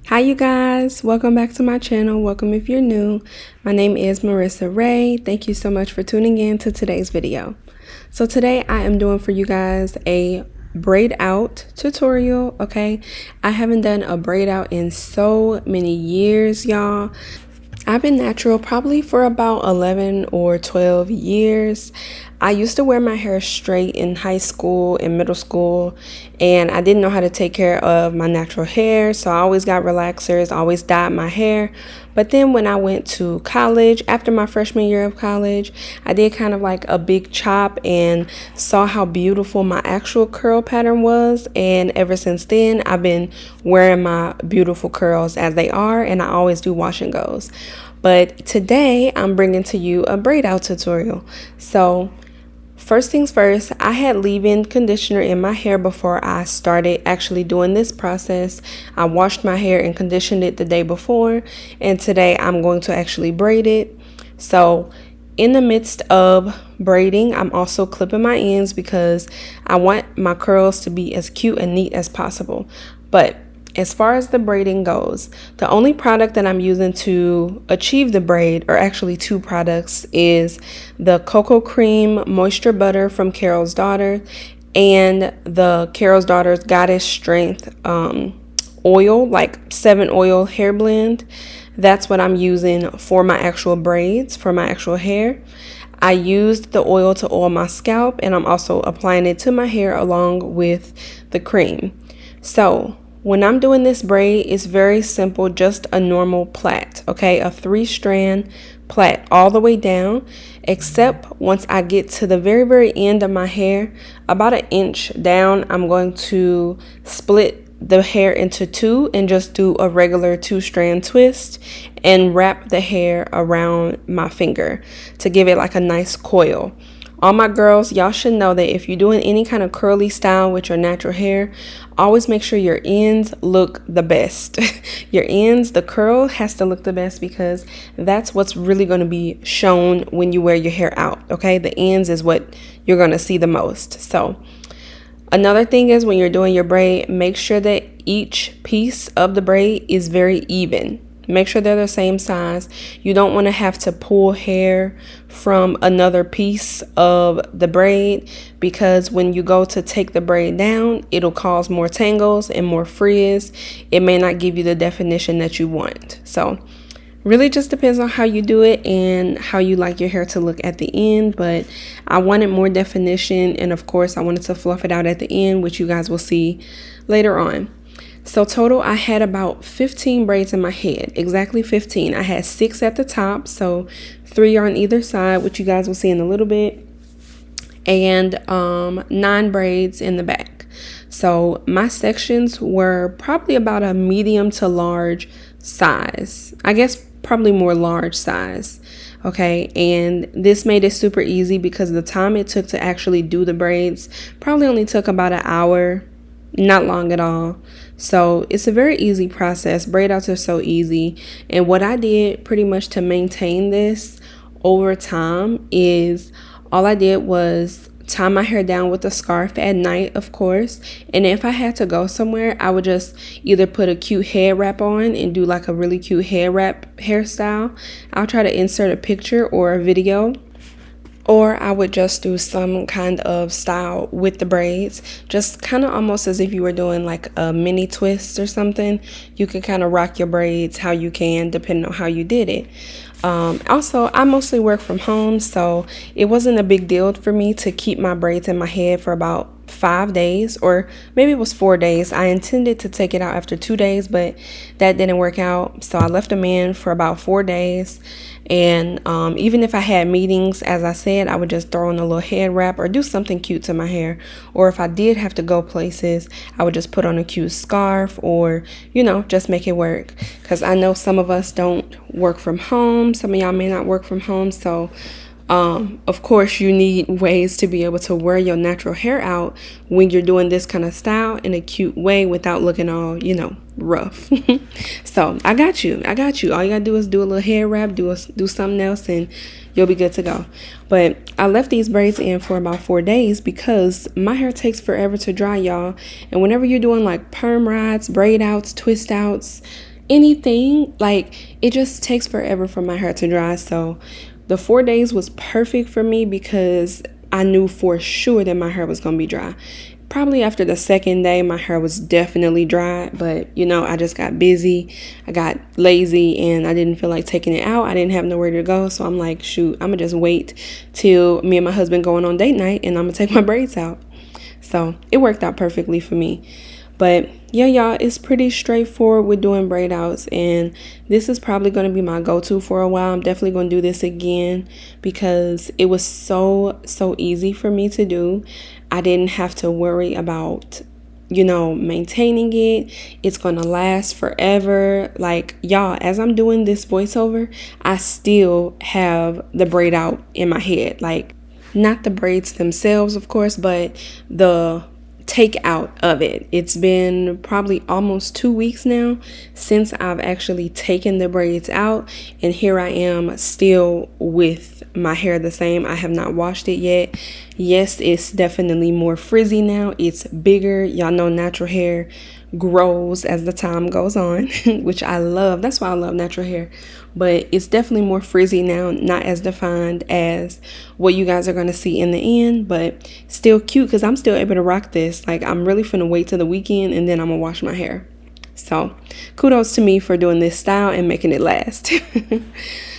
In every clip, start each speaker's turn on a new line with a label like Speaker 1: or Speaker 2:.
Speaker 1: Hi you guys, welcome back to my channel. Welcome if you're new. My name is Marissa Ray. Thank you so much for tuning in to today's video. So today I am doing for you guys a braid out tutorial. Okay, I haven't done a braid out in so many years, y'all. I've been natural probably for about 11 or 12 years. I used to wear my hair straight in high school and middle school, and I didn't know how to take care of my natural hair, so I always got relaxers, always dyed my hair. But then when I went to college, after my freshman year of college, I did kind of like a big chop and saw how beautiful my actual curl pattern was, and ever since then I've been wearing my beautiful curls as they are, and I always do wash and goes. But today I'm bringing to you a braid out tutorial. So first things first, I had leave-in conditioner in my hair before I started actually doing this process. I washed my hair and conditioned it the day before, and today I'm going to actually braid it. So in the midst of braiding, I'm also clipping my ends because I want my curls to be as cute and neat as possible. But as far as the braiding goes, the only product that I'm using to achieve the braid, or actually two products, is the Cocoa Cream Moisture Butter from Carol's Daughter and the Carol's Daughter's Goddess Strength oil, like 7-oil hair blend. That's what I'm using for my actual braids, for my actual hair. I used the oil to oil my scalp, and I'm also applying it to my hair along with the cream. So when I'm doing this braid, it's very simple, just a normal plait, okay? A 3-strand plait all the way down, except once I get to the very, very end of my hair, about 1 inch down, I'm going to split the hair into two and just do a regular 2-strand twist and wrap the hair around my finger to give it like a nice coil. All my girls, y'all should know that if you're doing any kind of curly style with your natural hair, always make sure your ends look the best. Your ends, the curl has to look the best because that's what's really going to be shown when you wear your hair out, okay? The ends is what you're going to see the most. So another thing is when you're doing your braid, make sure that each piece of the braid is very even. Make sure they're the same size. You don't want to have to pull hair from another piece of the braid, because when you go to take the braid down, it'll cause more tangles and more frizz. It may not give you the definition that you want. So really just depends on how you do it and how you like your hair to look at the end. But I wanted more definition, and of course I wanted to fluff it out at the end, which you guys will see later on. So total, I had about 15 braids in my head, exactly 15. I had 6 at the top, so 3 on either side, which you guys will see in a little bit, and 9 braids in the back. So my sections were probably about a medium to large size. I guess probably more large size. Okay, and this made it super easy because the time it took to actually do the braids probably only took about an hour. Not long at all. So it's a very easy process. Braid outs are so easy. And what I did pretty much to maintain this over time is all I did was tie my hair down with a scarf at night, of course. And if I had to go somewhere, I would just either put a cute hair wrap on and do like a really cute hair wrap hairstyle. I'll try to insert a picture or a video. Or I would just do some kind of style with the braids, just kind of almost as if you were doing like a mini twist or something. You can kind of rock your braids how you can, depending on how you did it. Also, I mostly work from home, so it wasn't a big deal for me to keep my braids in my head for about 5 days, or maybe it was 4 days. I intended to take it out after 2 days, but that didn't work out, so I left them in for about 4 days. And even if I had meetings, as I said, I would just throw in a little head wrap or do something cute to my hair. Or if I did have to go places, I would just put on a cute scarf, or, you know, just make it work. Because I know some of us don't work from home. Some of y'all may not work from home. So Of course, you need ways to be able to wear your natural hair out when you're doing this kind of style in a cute way without looking all, rough. So I got you. I got you. All you gotta do is do a little hair wrap, do something else, and you'll be good to go. But I left these braids in for about 4 days because my hair takes forever to dry, y'all. And whenever you're doing like perm rods, braid outs, twist outs, anything, like it just takes forever for my hair to dry. So the 4 days was perfect for me because I knew for sure that my hair was going to be dry. Probably after the second day, my hair was definitely dry, but I just got busy. I got lazy and I didn't feel like taking it out. I didn't have nowhere to go. So I'm like, shoot, I'm going to just wait till me and my husband going on date night and I'm going to take my braids out. So it worked out perfectly for me. But yeah, y'all, it's pretty straightforward with doing braid outs, and this is probably going to be my go-to for a while. I'm definitely going to do this again because it was so easy for me to do. I didn't have to worry about maintaining it. It's gonna last forever. Like, y'all, as I'm doing this voiceover, I still have the braid out in my head. Like, not the braids themselves, of course, but the take out of it. It's been probably almost 2 weeks now since I've actually taken the braids out, and here I am still with my hair the same. I have not washed it yet. Yes, it's definitely more frizzy now. It's bigger. Y'all know natural hair grows as the time goes on, which I love. That's why I love natural hair. But it's definitely more frizzy now, not as defined as what you guys are going to see in the end, but still cute because I'm still able to rock this. Like, I'm really finna wait till the weekend and then I'm gonna wash my hair. So kudos to me for doing this style and making it last.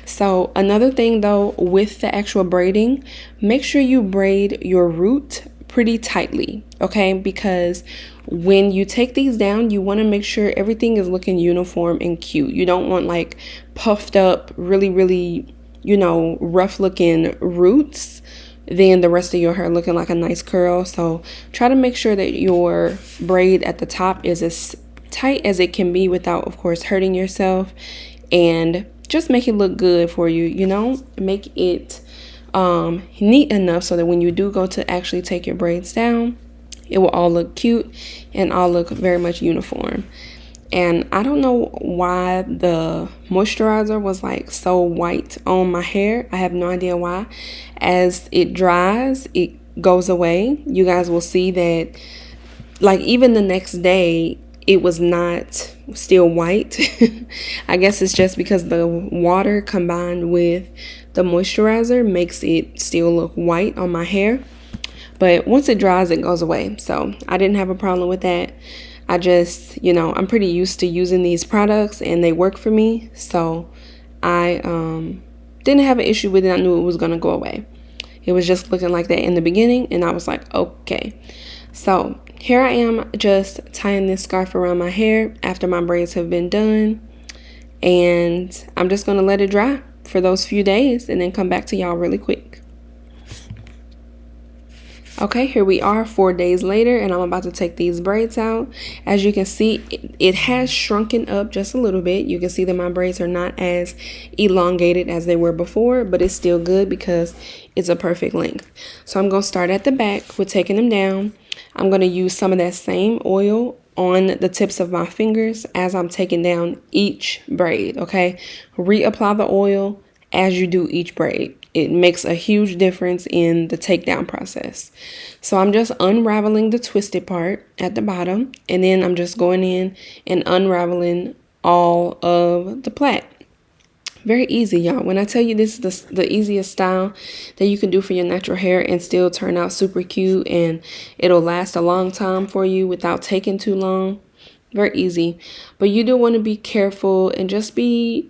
Speaker 1: So another thing though, with the actual braiding, make sure you braid your root pretty tightly, okay? Because when you take these down, you want to make sure everything is looking uniform and cute. You don't want like puffed up, really, rough looking roots, then the rest of your hair looking like a nice curl. So try to make sure that your braid at the top is as tight as it can be without, of course, hurting yourself, and just make it look good for you, make it neat enough so that when you do go to actually take your braids down, it will all look cute and all look very much uniform. And I don't know why the moisturizer was like so white on my hair. I have no idea why. As it dries, it goes away. You guys will see that, like, even the next day, it was not still white. I guess it's just because the water combined with the moisturizer makes it still look white on my hair. But once it dries, it goes away. So I didn't have a problem with that. I just, I'm pretty used to using these products and they work for me. So I didn't have an issue with it. I knew it was going to go away. It was just looking like that in the beginning. And I was like, okay. So here I am just tying this scarf around my hair after my braids have been done. And I'm just going to let it dry for those few days and then come back to y'all really quick. Okay, here we are 4 days later, and I'm about to take these braids out. As you can see, it has shrunken up just a little bit. You can see that my braids are not as elongated as they were before, but it's still good because it's a perfect length. So I'm going to start at the back with taking them down. I'm going to use some of that same oil on the tips of my fingers as I'm taking down each braid, okay? Reapply the oil as you do each braid. It makes a huge difference in the takedown process. So I'm just unraveling the twisted part at the bottom, and then I'm just going in and unraveling all of the plait. Very easy, y'all. When I tell you this is the easiest style that you can do for your natural hair and still turn out super cute, and it'll last a long time for you without taking too long. Very easy. But you do want to be careful and just be,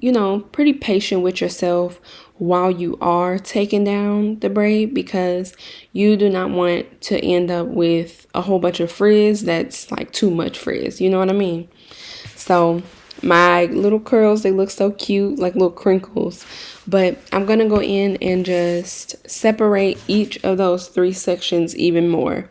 Speaker 1: pretty patient with yourself while you are taking down the braid, because you do not want to end up with a whole bunch of frizz that's like too much frizz. You know what I mean? So my little curls, they look so cute, like little crinkles. But I'm going to go in and just separate each of those 3 sections even more.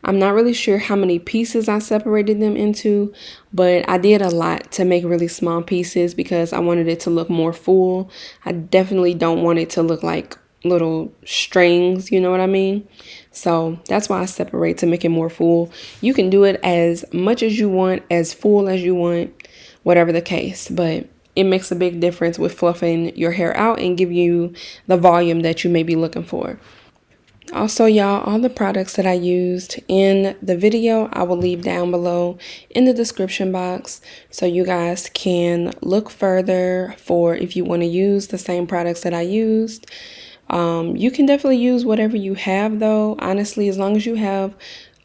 Speaker 1: I'm not really sure how many pieces I separated them into, but I did a lot to make really small pieces because I wanted it to look more full. I definitely don't want it to look like little strings, you know what I mean? So that's why I separate to make it more full. You can do it as much as you want, as full as you want, whatever the case, but it makes a big difference with fluffing your hair out and give you the volume that you may be looking for. Also, y'all, all the products that I used in the video, I will leave down below in the description box so you guys can look further for if you want to use the same products that I used. You can definitely use whatever you have though, honestly, as long as you have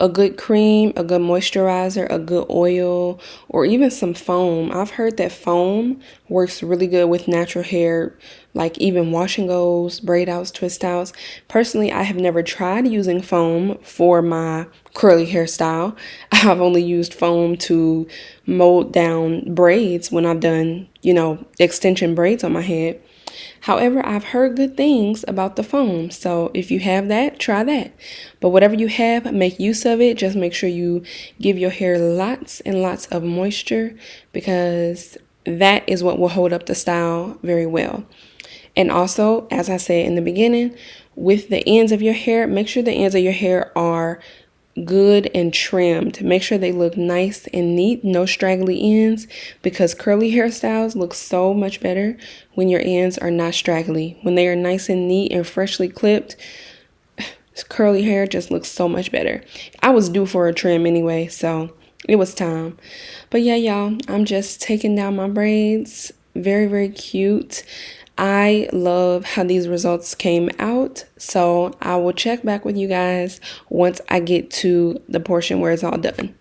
Speaker 1: a good cream, a good moisturizer, a good oil, or even some foam. I've heard that foam works really good with natural hair, like even wash and goes, braid outs, twist outs. Personally, I have never tried using foam for my curly hairstyle. I've only used foam to mold down braids when I've done, extension braids on my head. However, I've heard good things about the foam, so if you have that, try that. But whatever you have, make use of it. Just make sure you give your hair lots and lots of moisture because that is what will hold up the style very well. And also, as I said in the beginning, with the ends of your hair, make sure the ends of your hair are good and trimmed. Make sure they look nice and neat, no straggly ends, because curly hairstyles look so much better when your ends are not straggly. When they are nice and neat and freshly clipped, curly hair just looks so much better. I was due for a trim anyway, so it was time. But yeah, y'all, I'm just taking down my braids. Very, very cute. I love how these results came out, so I will check back with you guys once I get to the portion where it's all done.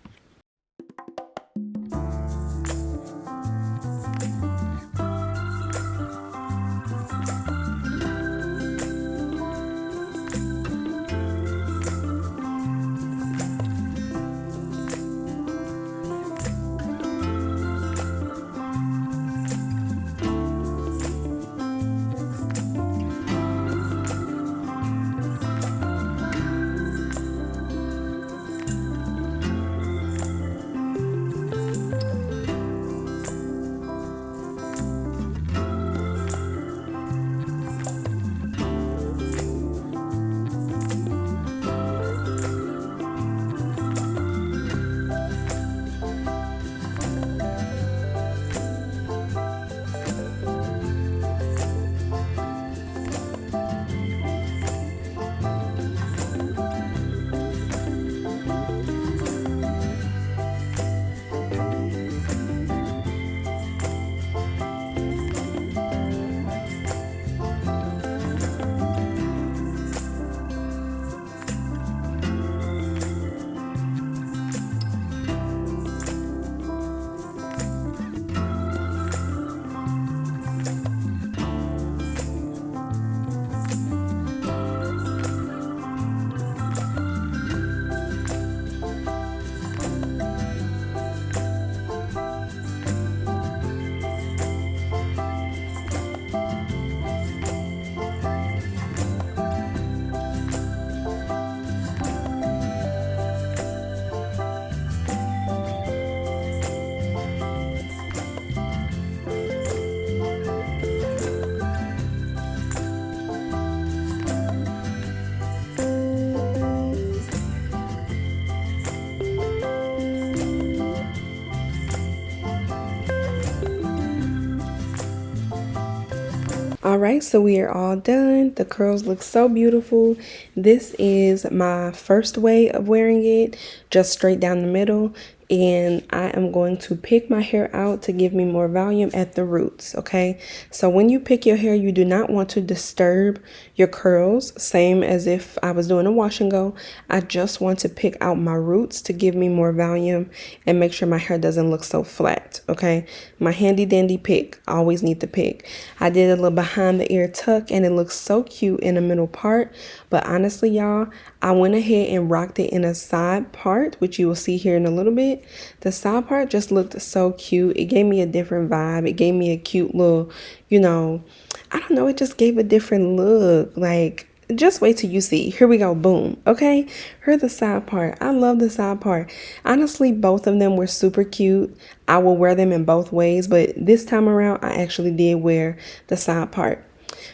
Speaker 1: All right, so we are all done. The curls look so beautiful. This is my first way of wearing it, just straight down the middle. And I am going to pick my hair out to give me more volume at the roots, okay? So when you pick your hair, you do not want to disturb your curls, same as if I was doing a wash and go. I just want to pick out my roots to give me more volume and make sure my hair doesn't look so flat, okay? My handy dandy pick, always need to pick. I did a little behind the ear tuck and it looks so cute in the middle part, but honestly, y'all, I went ahead and rocked it in a side part, which you will see here in a little bit. The side part just looked so cute. It gave me a different vibe. It gave me a cute little, I don't know, it just gave a different look. Like, just wait till you see. Here we go. Boom. Okay. Here's the side part. I love the side part. Honestly, both of them were super cute. I will wear them in both ways, but this time around, I actually did wear the side part.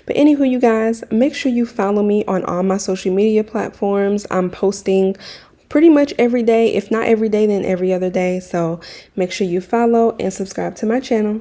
Speaker 1: But anywho, you guys, make sure you follow me on all my social media platforms. I'm posting pretty much every day. If not every day, then every other day. So make sure you follow and subscribe to my channel.